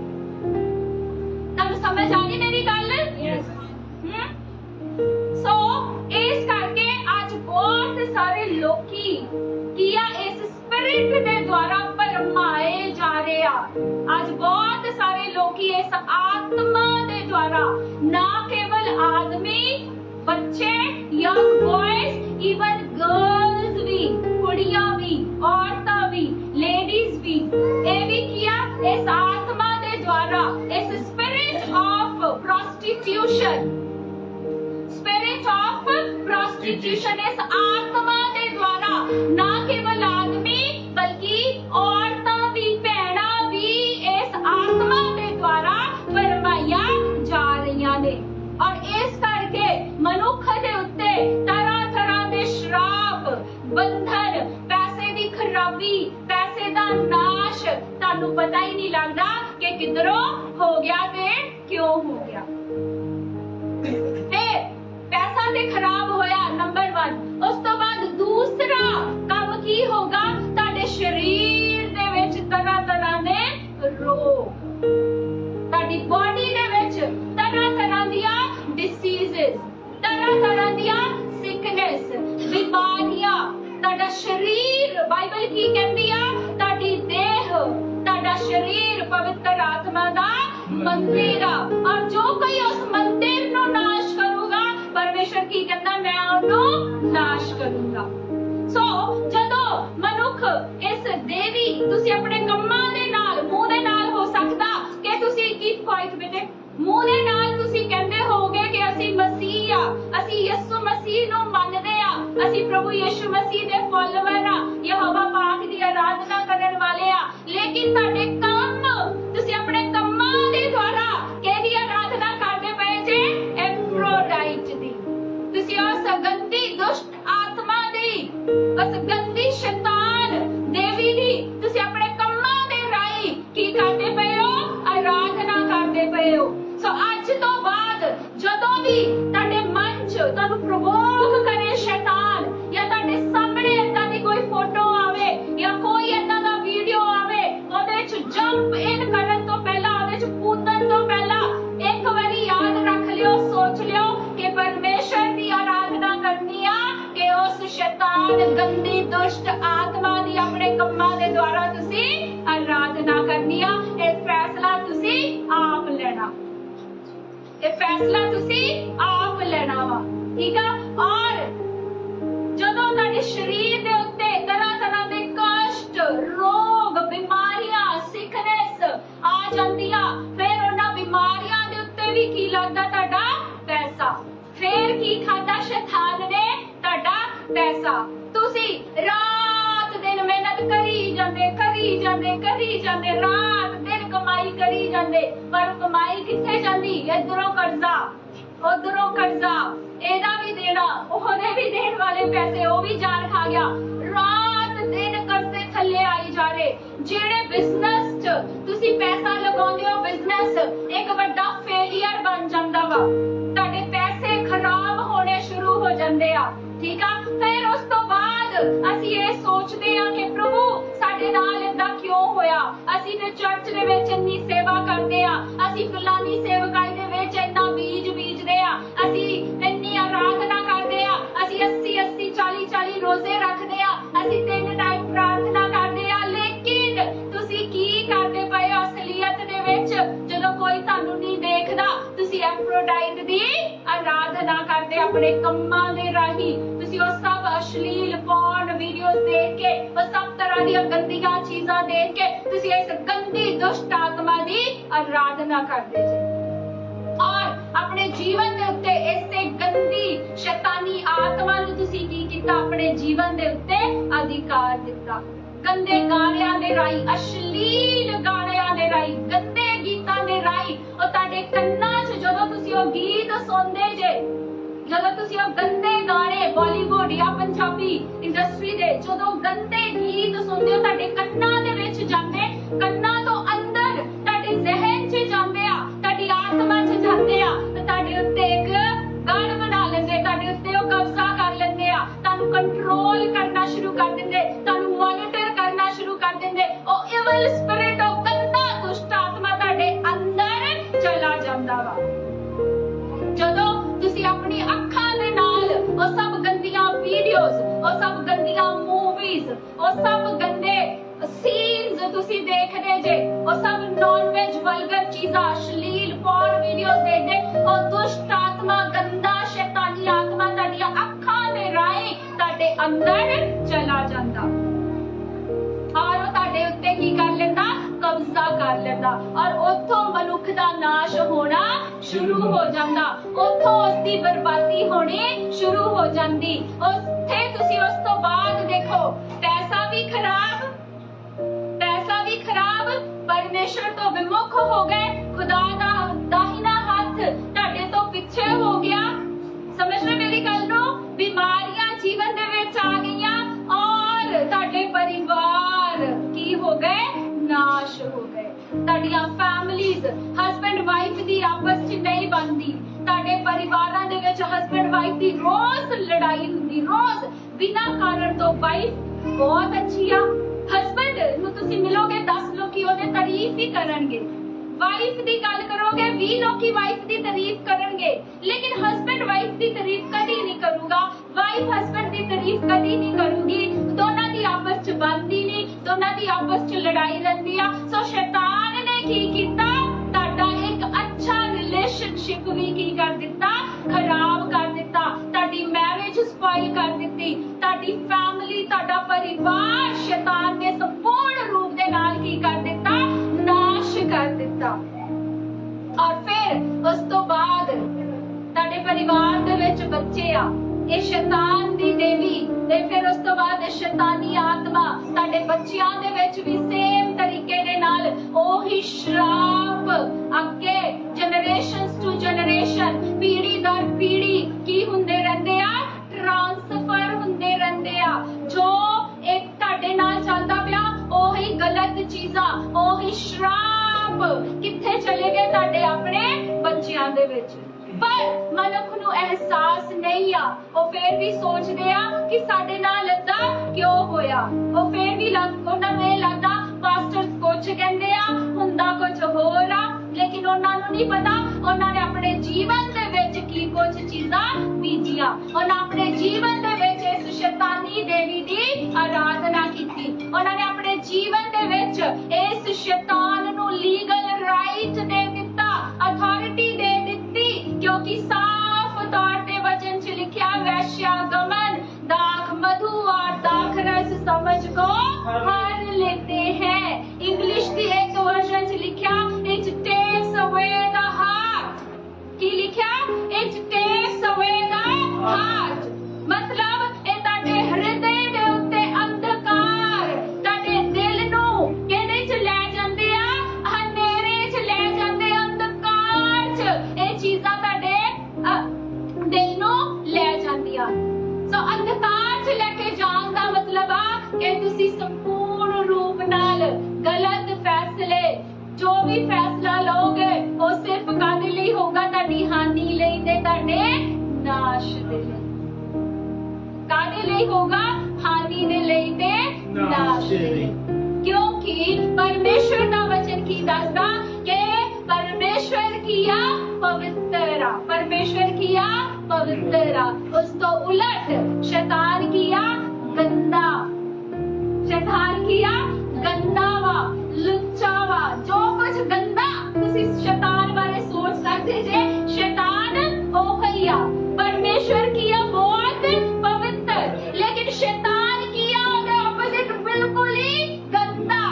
तुहानू समझ आ गई मेरी गल? यस। सो इस करके आज बहुत सारे लोकी किया इस स्पिरिट दे द्वारा भरमाए जा रहे आ। आज बहुत सारे लोकी इस आत्मा दे द्वारा, ना केवल आदमी, बच्चे, यंग बॉयज, इवन गर्ल्स भी, कुड़ियां भी, औरतां भी, लेडीज भी, ये भी किया इस आत्मा दे द्वारा, इस स्पिरिट ऑफ प्रोस्टिट्यूशन, इस आत्मा दे द्वारा ना केवल आदमी बल्कि औरतां भी, भैणां भी इस आत्मा दे द्वारा भरमाइया जा रही ने। और इस करके मनुख दे उत्ते तरह तरह दे श्राप, बंधन, पैसे दी खराबी, पैसे दा नाश, तानू पता ही नहीं लगदा कि किधरों हो गया ते क्यों हो गया। पैसा ते खराब होया नंबर 1। उस तो बाद दूसरा काम की होगा? ताडे शरीर दे विच तरह तरह दे रोग, ताडी बॉडी दे विच तरह तरह दिया डिसीजेस, तरह तरह दिया सिकनेस, बीमारियां। ताडा शरीर, बाइबल की कहंदी आ, ताडी देह, ताडा शरीर पवित्र आत्मा दा मंदिर आ, और जो कोई उस मंदिर नु नाश करूगा, परमेश्वर की कहंदा मैं ਉਹਨੂੰ नाश करूंगा। सो ਜਦੋਂ ਮਨੁੱਖ ਇਸ ਦੇਵੀ, ਤੁਸੀਂ ਆਪਣੇ ਕੰਮਾਂ ਦੇ ਨਾਲ, ਮੂੰਹ ਦੇ ਨਾਲ ਹੋ ਸਕਦਾ ਕਿ ਤੁਸੀਂ ਕੀਪ ਕੁਆਇਟ ਬੇਟੇ, ਮੂੰਹ ਦੇ ਨਾਲ ਤੁਸੀਂ ਕਹਿੰਦੇ ਹੋਗੇ ਕਿ ਅਸੀਂ ਮਸੀਹ ਆ, ਅਸੀਂ ਯਿਸੂ ਮਸੀਹ ਨੂੰ ਮੰਨਦੇ ਆ, ਅਸੀਂ ਪ੍ਰਭੂ ਯਿਸੂ ਮਸੀਹ ਦੇ ਫਾਲੋਅਰ ਆ, ਯਹੋਵਾ ਪਾਕ ਦੀ ਆਰਾਧਨਾ और गंदी दुष्ट आत्मा दी अपने कम्मां दे द्वारा तुसी आराधना करनी आ। ये फैसला तुसी आप लेना, ये फैसला तुसी आप लेना वा, ठीक है। और जदों तुहाडे शरीर दे उत्ते तरह तरह दे कष्ट, रोग, बीमारियां, सिकनेस आ जांदियां, फिर उन्हां बीमारियां दे उत्ते भी की लगदा तुहाडा पैसा। फिर की खादा शैतान ने तुहाडा पैसा। तुसी रात दिन मेहनत करी जांदे रात दिन कमाई करी जांदे, पर कमाई किथे जांदी? इधरों कर्जा उधरों कर्जा, एदा भी देना, ओहदे भी देण वाले पैसे वो भी जान खा गया। रात दिन कर्जे थल्ले आई जा रहे। जेड़े बिजनेस च तुसी पैसा लगाउंदे हो, बिजनेस एक बड़ा फेलियर बन जांदा वा, तुहाडे पैसे खराब होने शुरू हो जांदे आ, ठीक आ। फिर उस तो बाद असी ये सोचते हैं कि प्रभु साडे नाल इदां क्यों होया? असी ते चर्च दे विच इन्नी सेवा करदे आ, असी फलानी सेवकाई दे विच इन्ना बीज बीजदे आ, असी इन्नी आराधना करदे आ, असी 80 40 रोजे रखदे आ, असी 3 टाइम प्रार्थना करदे आ, लेकिन तुसी की करदे पए हो असलियत दे विच? जदों कोई तुहानू नहीं देखदा, तुसी एफ्रोडाइट दी आराधना करदे अपने कम्मां दे राही। तुसी वो सब अश्लील पॉर्न वीडियोस देख के, वो सब तरह दी गंदियां चीज़ां देख के तुसी इस गंदी दुष्ट आत्मा दी आराधना करदे जे। और अपने जीवन दे उत्ते इससे गंदी शैतानी आत्मा नू तुसी की कीता? अपने जीवन दे उत्ते अधिकार दिता। गंदे गाणियां दे राही, अश्लील गाणियां दे राही, गंदे गीतां दे राही, और तुहाडे कन्नां च जदों तुसी वो गीत सुनदे जे, जदों तुसी वो गंदे गाने बॉलीवुड या पंजाबी इंडस्ट्री दे जदों गंदे गीत सुनदे हो, तुहाडे कन्नां दे विच जांदे, कन्नां तो अंदर तुहाडे ज़हन च जांदे आ, तुहाडी आत्मा च जांदे आ, ते तुहाडे उत्ते एक गढ़ बना लेंदे, तुहाडे उत्ते वो कब्जा कर लेंदे आ, तुहानू कंट्रोल करना शुरू कर देंदे, तुहानू मॉनिटर करना शुरू कर देंदे। ओ इविल स्पिरिट, ओ गंदा दुष्ट आत्मा तुहाडे अंदर चला जांदा वा। जदों तुसी अपनी अखां दे नाल ओ सब गंदियां वीडियोस, ओ सब गंदियां मूवीज, ओ सब गंदे सीन्स तुसी देखदे जे, ओ सब नॉन वेज वल्गर चीज़ां, अश्लील पॉर्न वीडियोस देखदे, ओ दुष्ट आत्मा, गंदा शैतानी आत्मा तुहाडीआं अखां दे राही तुहाडे अंदर चला जांदा, और वो तुहाडे उत्ते की कर लेंदा? कब्जा कर लेंदा, और उथों मनुख दा नाश होना शुरू हो जांदा, उथों उसकी बर्बादी होनी शुरू हो जांदी। उत्थे तुसी उस तो बाद देखो पैसा भी खराब, परमेश्वर तो विमुख हो गए, खुदा दा दाहिना हाथ तुहाडे तो पीछे हो गया। समझ रहे मेरी गल नूं? बीमारियां जीवन दे विच आ गईयां, और तुहाडे परिवार की हो गए? नाश हो गए। तुहाडीआं फैमिलीज, हस्बैंड वाइफ दी आपस च नहीं बनदी, तुहाडे परिवारां दे विच हस्बैंड वाइफ दी रोज लड़ाई हुंदी, रोज बिना कारण तो वाइफ बहुत अच्छी आ, हस्बैंड नूं तुसी मिलोगे 10 लोग ओहदी तारीफ ही करनगे, वाइफ दी गल करोगे 20 लोग वाइफ दी तारीफ करनगे, लेकिन हस्बैंड वाइफ दी तारीफ कदी नहीं करूगा, वाइफ हस्बैंड दी तारीफ कदी नहीं करूगी, दोनों दी आपस च बनदी नहीं, दोनों दी आपस च लड़ाई रहंदी आ। सो शैतान ने की कीता? तुहाडा एक अच्छा रिलेशनशिप भी की कर दिता? खराब कर दिता, तुहाडी मैरिज स्पॉइल कर दित्ती, तुहाडी फैमिली, तुहाडा परिवार शैतान ने संपूर्ण रूप दे नाल की कर दिता? नाश कर दिता। और फिर उस तो बाद तुहाडे परिवार दे विच बच्चे आ, ये शैतान दी देवी, ते फिर उस तो बाद शैतानी आत्मा तुहाडे बच्चियां दे विच भी सेम तरीके दे नाल ओही श्राप अगे जनरेशंस टू जनरेशन, पीढ़ी दर पीढ़ी की हुंदे रहंदे आ, ट्रांसफर हुंदे रहंदे आ। जो एक तुहाडे नाल चलदा पिया ओही गलत चीज़ां, ओही श्राप किथे चले गए? तुहाडे अपने बच्चियां दे विच। पर मनुख नूं एहसास नहीं आ, वो फिर भी सोचदे आ कि साडे नाल इदां क्यों होया। वो फिर भी उन्हां नूं इह लगदा पास्टर्स कुछ कहंदे आ, हुंदा कुछ होर आ, लेकिन उन्हां नूं नहीं पता उन्हां ने अपने जीवन दे विच की कुछ चीज़ां बीजियां, उन्हां अपने जीवन दे विच इस शैतानी दे तौर ते वचन च लिखा वैश्यागमन दाख मधु और दाख रस समझ को हर लेते हैं। इंग्लिश की एक वर्जन च लिखा it takes away the heart. की लिखा it takes away the heart, मतलब ਇਹ ਤੁਹਾਡੇ ਹਿਰਦੇ ਦੇ ਉੱਤੇ ਅੰਧਕਾਰ, ਤੁਹਾਡੇ ਦਿਲ ਨੂੰ ਕਿਹਦੇ ਚ ਲੈ ਜਾਂਦੇ ਆ, ਹਨੇਰੇ ਚ ਲੈ ਜਾਂਦੇ, ਅੰਧਕਾਰ ਚ ਇਹ ਚੀਜ਼ਾਂ ਤੁਹਾਡੇ ਦਿਲ ਨੂੰ ਲੈ ਜਾਂਦੀਆਂ। ਸੋ ਅੰਧਕਾਰ ਚ ਲੈ ਕੇ ਜਾਣ ਦਾ ਮਤਲਬ ਆ ਕਿ ਤੁਸੀਂ ਸੰਪੂर्ण रूप नाल गलत फैसले, जो भी फैसला लोगे वो सिर्फ कादे ਲਈ होगा, ਤੁਹਾਡੀ ਹਾਨੀ ਲਈ ਤੇ ਤੁਹਾਡੇ ਨਾਸ਼ ਦੇ ਲਈ। कादे ਲਈ होगा, हानि दे ਲਈ ਤੇ ਨਾਸ਼ ਦੇ ਲਈ। क्योंकि परमेश्वर का वचन की दसदा कि परमेश्वर किया पवित्र, परमेश्वर किया पवित्र, उस तो उलट शैतान किया गंदा, शैतान किया गंदा वा, लुच्चा वा, जो कुछ गंदा तुसी शैतान बारे सोच सकते जे, शैतान ओही आ। परमेश्वर किया बहुत पवित्र, लेकिन शैतान किया ओदे ऑपोजिट बिल्कुल ही गंदा,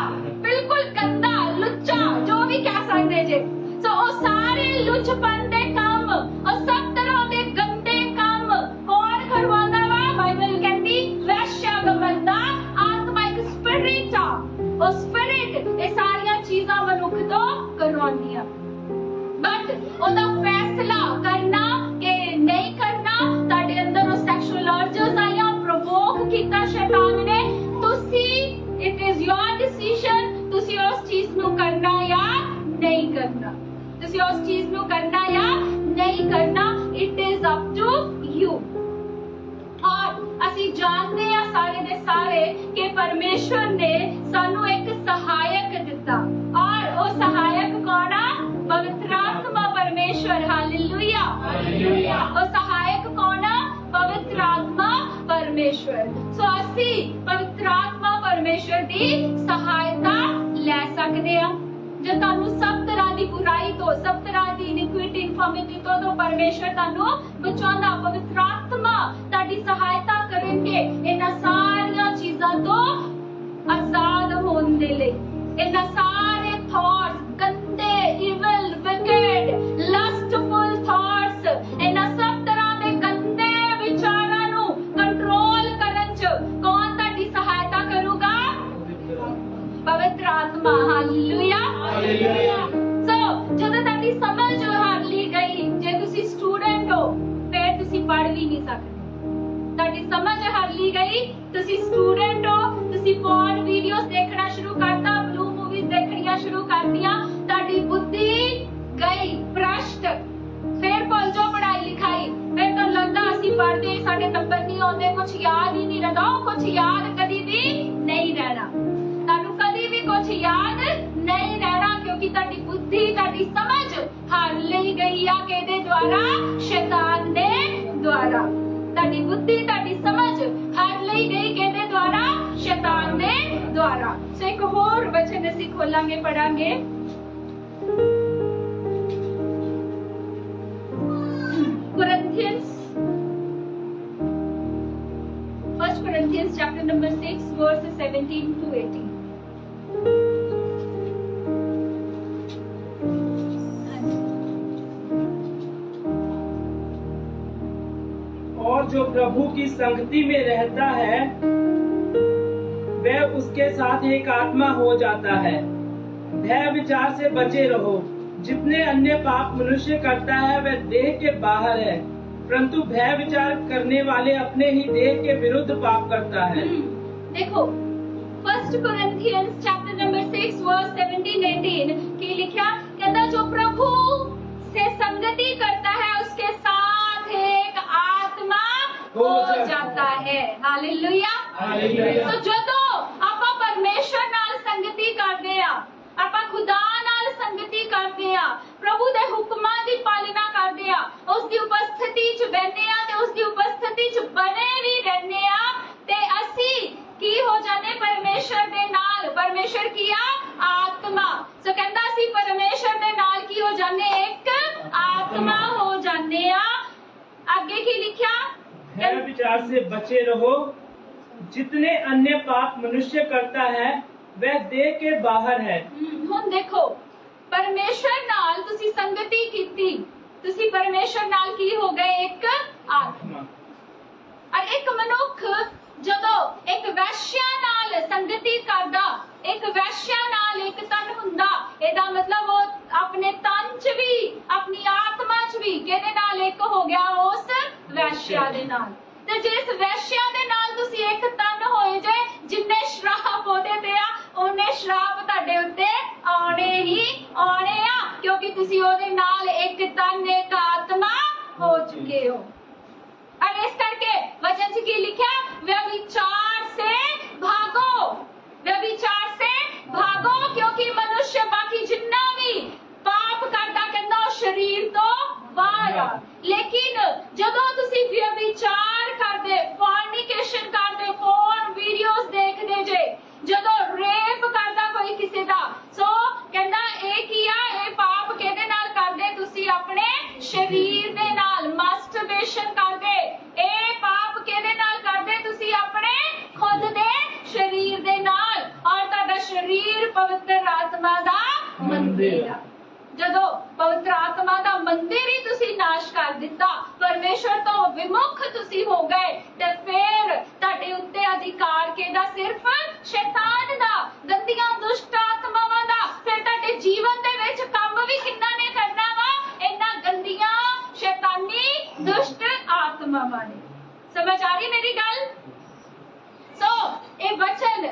बिल्कुल गंदा, लुच्चा, जो भी कह सकते जे। सो ओ सारे लुचपन दे काम, ओ सब तरह दे गंदे काम कौन करवांदा वा? बाइबल कहती वैश्यागमन दा आत्मा एक स्पिरिट आ, ओ स्पिरिट ये सारियां चीजां मनुख तो करवांदियां। बट ओदा फैसला करना कि नहीं करना, ਤੁਹਾਡੇ ਅੰਦਰ ਉਹ ਸੈਕਸ਼ੂਅਲ ਅਰਜਸ ਆਇਆ, ਪ੍ਰੋਵੋਕ ਕੀਤਾ ਸ਼ੈਤਾਨ ਨੇ, ਤੁਸੀਂ ਇਟ ਇਜ਼ ਯੋਰ ਡਿਸੀਜਨ, ਤੁਸੀਂ ਉਸ ਚੀਜ਼ ਨੂੰ ਕਰਨਾ ਜਾਂ ਨਹੀਂ ਕਰਨਾ, ਤੁਸੀਂ ਉਸ ਚੀਜ਼ ਨੂੰ ਕਰਨਾ ਜਾਂ ਨਹੀਂ ਕਰਨਾ, it is up to you. और ਅਸੀਂ ਜਾਣਦੇ ਆ ਸਾਰੇ ਦੇ ਸਾਰੇ ਕਿ ਪਰਮੇਸ਼ਵਰ ਨੇ ਸਾਨੂੰ ਇੱਕ ਸਹਾਇਕ ਦਿੱਤਾ, ਔਰ ਉਹ ਸਹਾਇਕ ਕੌਣ ਆ? ਪਵਿੱਤਰ ਆਤਮਾ परमेश्वर। Hallelujah, hallelujah. और सहायक कौन है? पवित्र आत्मा परमेश्वर। सो असी पवित्र आत्मा परमेश्वर दी सहायता ले सकते हैं। जो तानू सब तरह दी बुराई तो, सब तरह दी इनिक्विटी, इन्फॉर्मिटी तो परमेश्वर तानू बचांदा, पवित्र आत्मा ताडी सहायता करेंगे इन्हां सारियां चीज़ां तो आजाद होने दे लई। इन्हां सारे थॉट्स गंदे, इविल, विकेड, लस्टफुल थॉट्स, इन्हां सब तरह दे गंदे विचारां नू कंट्रोल करन च कौन ताडी सहायता करूगा? पवित्र आत्मा। Hallelujah, hallelujah. सो जदों ताडी समझ हार ली गई, जे तुसी स्टूडेंट हो फिर तुसी पढ़ भी नहीं सकदे। ताडी समझ हार ली गई, तुसी स्टूडेंट हो, तुसी पॉर्न वीडियोस देखना शुरू करता, ब्लू मूवीज देखनियां शुरू कर दिया, ताडी बुद्धि गई भ्रष्ट, फिर भुल जाओ पढ़ाई लिखाई, फिर तो लगदा असी पढ़दे साडे नंबर नहीं आउंदे, कुछ याद ही नहीं रहंदा। कुछ याद कदी भी नहीं रहना, तानू कदी भी कुछ याद नहीं रहना, क्योंकि ताडी बुद्धि, ताडी समझ हार ली गई आ किहदे द्वारा? शैतान दे द्वारा। ताडी बुद्धि, ताडी समझ हार ली गई किहदे द्वारा? शैतान दे द्वारा। सो एक होर वचन असी खोलांगे, पढ़ांगे। First Corinthians chapter number 6 verses 17 to 18. और जो प्रभु की संगति में रहता है वह उसके साथ एक आत्मा हो जाता है। भय विचार से बचे रहो। जितने अन्य पाप मनुष्य करता है वह देह के बाहर है, परंतु भय विचार करने वाले अपने ही देह के विरुद्ध पाप करता है। देखो, फर्स्ट कोरिन्थियंस चैप्टर नंबर 6 वर्स 17-18 की लिखा, कहता जो प्रभु से संगति करता है उसके साथ एक आत्मा हो जाता है। Hallelujah, hallelujah. तो जदों आपां परमेश्वर नाल संगति करदे आ, आपां खुदा नाल संगति करदे आ, प्रभु दे हुक्मां दी पालना करदे आ, उस दी उपस्थिति च बहने आ ते उस दी उपस्थिति च बने भी रहने आ, ते असी की हो जाने? परमेश्वर दे नाल, परमेश्वर किया आत्मा। सो कहंदा असी परमेश्वर दे नाल की हो जाने? एक आत्मा हो जाने आ। अब की लिखा भय विचार से बचे रहो। जितने अन्य पाप मनुष्य करता है वह देह के बाहर है। ਹੁਣ देखो परमेश्वर नाल तुसी संगति कीती, तुसी परमेश्वर नाल की हो गए एक आत्मा। और एक मनुख ਜਦੋਂ ਇੱਕ ਵੈਸ਼ਿਆ ਨਾਲ ਸੰਗਤੀ ਕਰਦਾ, ਇੱਕ ਵੈਸ਼ਿਆ ਨਾਲ ਇੱਕ ਤਨ ਹੁੰਦਾ, ਇਹਦਾ ਮਤਲਬ ਉਹ ਆਪਣੇ ਤਨ 'ਚ ਵੀ ਆਪਣੀ ਆਤਮਾ 'ਚ ਵੀ ਕਿਹਦੇ ਨਾਲ ਇੱਕ ਹੋ ਗਿਆ? ਉਸ ਵੈਸ਼ਿਆ ਦੇ ਨਾਲ। ਤੇ ਜਿਸ ਵੈਸ਼ਿਆ ਦੇ ਨਾਲ ਤੁਸੀਂ ਇੱਕ ਤਨ ਹੋਏ ਜੇ, ਜਿੰਨੇ ਸ਼ਰਾਪ ਉਹਦੇ ਤੇ ਆ ਉਹਨੇ ਸ਼ਰਾਪ ਤੁਹਾਡੇ ਉੱਤੇ ਆਉਣੇ ਹੀ ਆਉਣੇ ਆ, ਕਿਉਂਕਿ ਤੁਸੀਂ ਉਹਦੇ ਨਾਲ ਇੱਕ ਤਨ ਇੱਕ ਆਤਮਾ ਹੋ ਚੁੱਕੇ ਹੋ। और इस करके वचन से की लिखा? व्यभिचार से भागो, व्यभिचार से भागो, क्योंकि मनुष्य बाकी जिन्ना भी पाप करता कहंदा शरीर तो बाहर आ। लेकिन जदों तुसी व्यभिचार करदे, फॉर्निकेशन करदे, फोन वीडियोस देखदे जे, जदों रेप करदा कोई किसी दा, सो कहंदा ए की आ, ए पाप किहदे नाल करदे? तुसी अपने शरीर दे नाल मास्टरबेशन करदे। ए पाप किहदे नाल करदे? तुसी अपने खुद दे शरीर दे नाल। और तुहाडा शरीर पवित्र आत्मा दा मंदिर आ। जदों पवित्र आत्मा दा मंदिर ही तुसी नाश कर दिता, परमेश्वर तो विमुख तुसी हो गए, ते फिर तुहाडे उत्ते अधिकार किहदा? सिर्फ शैतान दा, गंदियां दुष्ट आत्मावां दा। फिर तुहाडे जीवन दे विच काम भी किन्ना ने करना वा? इन्ना गंदियां शैतानी दुष्ट आत्मावां ने। समझ आ रही मेरी गल? सो ये वचन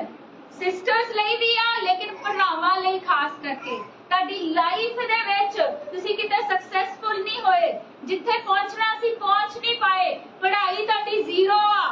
सिस्टर्स ਲਈ ਵੀ ਆ, लेकिन ਭਰਾਵਾਂ ਲਈ खास करके ਤੁਹਾਡੀ ਲਾਈਫ ਦੇ ਵਿੱਚ ਤੁਸੀਂ ਕਿਤੇ ਸਕਸੈਸਫੁਲ ਨਹੀਂ ਹੋਏ, ਜਿੱਥੇ ਪਹੁੰਚਣਾ ਸੀ ਪਹੁੰਚ ਨਹੀਂ ਪਾਏ, ਪੜ੍ਹਾਈ ਤੁਹਾਡੀ ਜ਼ੀਰੋ ਆ,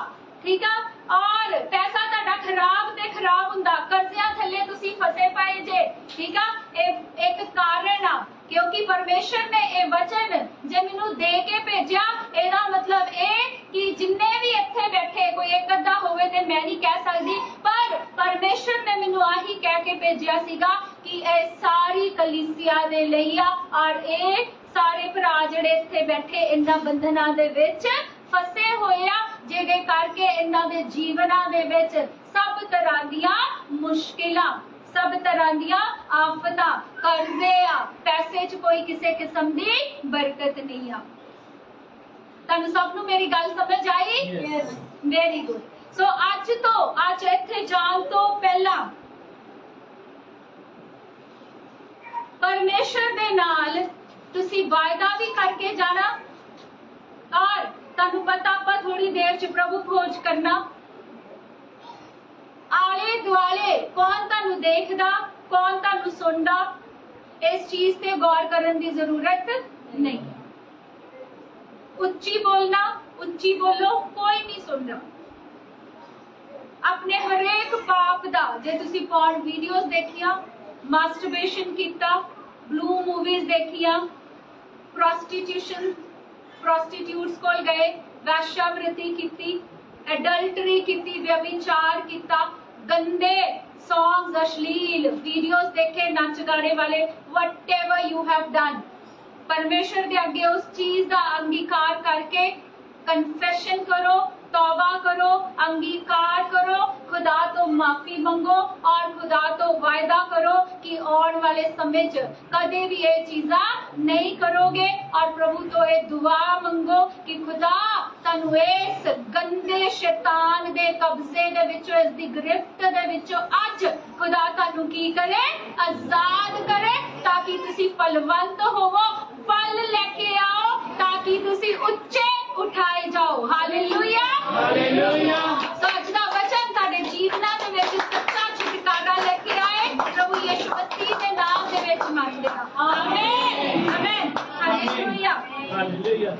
ਠੀਕ ਆ, ਔਰ ਪੈਸਾ ਤੁਹਾਡਾ ਖਰਾਬ ਤੇ ਖਰਾਬ ਹੁੰਦਾ, ਕਰਜ਼ਿਆਂ ਥੱਲੇ ਤੁਸੀਂ ਫਸੇ ਪਏ ਜੇ, ਠੀਕ ਆ। ਇਹ ਇੱਕ ਕਾਰਨ ਆ, ਕਿਉਂਕਿ ਪਰਮੇਸ਼ਰ ਨੇ ਇਹ ਵਚਨ ਜੇ ਮੈਨੂੰ ਦੇ ਕੇ ਭੇਜਿਆ, ਇਹਦਾ ਮਤਲਬ ਇਹ ਕਿ ਜਿੰਨੇ ਵੀ ਇੱਥੇ ਬੈਠੇ ਕੋਈ ਇੱਕ ਅੱਧਾ ਹੋਵੇ ਤੇ ਮੈਂ ਨਹੀਂ ਕਹਿ ਸਕਦੀ, ਪਰ ਪਰਮੇਸ਼ਰ ਨੇ ਮੈਨੂੰ ਆਹੀ ਕਹਿ ਕੇ ਭੇਜਿਆ ਸੀਗਾ ਕਿ ਇਹ ਸਾਰੀ ਕਲੀਸਿਆ ਦੇ ਲਈ ਆ, ਔਰ ਇਹ ਸਾਰੇ ਭਰਾ ਜਿਹੜੇ ਇੱਥੇ ਬੈਠੇ ਇਹਨਾਂ ਬੰਧਨਾਂ ਦੇ ਵਿੱਚ ਫਸੇ ਹੋਏ ਆ, ਜਿਹਦੇ ਕਰਕੇ ਇਹਨਾਂ ਦੇ ਜੀਵਨਾਂ ਦੇ ਵਿੱਚ ਸਭ ਤਰ੍ਹਾਂ ਦੀਆਂ ਮੁਸ਼ਕਿਲਾਂ, सब तरह दिया आफता, कर्जे आ, पैसे च कोई किसी किस्म की बरकत नहीं आ। तुहानू सब नू मेरी गल समझ आई? Very good. सो अज इत्थे जाण तो पहला परमेश्वर दे नाल तुसी वायदा भी करके जाना, और तुहानू पता आपां थोड़ी देर च प्रभु खोज करना। आले दुआले कौन तुहानू देखदा, कौन तुहानू सुनदा, इस चीज ते गौर करन दी जरूरत नहीं। उच्ची बोलना, उच्ची बोलो, कोई नहीं सुनदा। अपने हरेक पाप दा, जे तुसी पॉर्न वीडियोस देखिया, मास्टरबेशन कीता, ब्लू मूवीज देखिया, प्रोस्टिट्यूट्स कोल गए, वेश्यावृत्ति कीती, एडल्टरी कीती, व्यभिचार कीता, गंदे सॉन्ग्स, अश्लील वीडियोस देखे, नच गाने वाले, व्हाटएवर यू हैव डन, परमेश्वर दे अगे उस चीज का अंगीकार करके कन्फेशन करो, तौबा करो, अंगीकार करो, खुदा तो माफी मंगो, और खुदा तो वायदा करो कि आने वाले समय च कदे भी ये चीजा नहीं करोगे। और प्रभु तो ये दुआ मंगो कि खुदा तुहानू इस गंदे शैतान दे कब्जे दे विचों, इस दी गिरफ्त दे विचों अज खुदा तुहानू की करे? आजाद करे, ताकि तुसी फलवंत होवो, फल लेके आओ, ताकि तुसी उच्चे उठाए जाओ। Hallelujah, hallelujah. सो अज दा वचन तुहाडे जीवनां दे विच सच्चा छुटकारा लेके आए, प्रभु यीशु मसीह दे नाम दे विच मंगदे हां। आमीन, आमीन, हालेलुया, हालेलुया।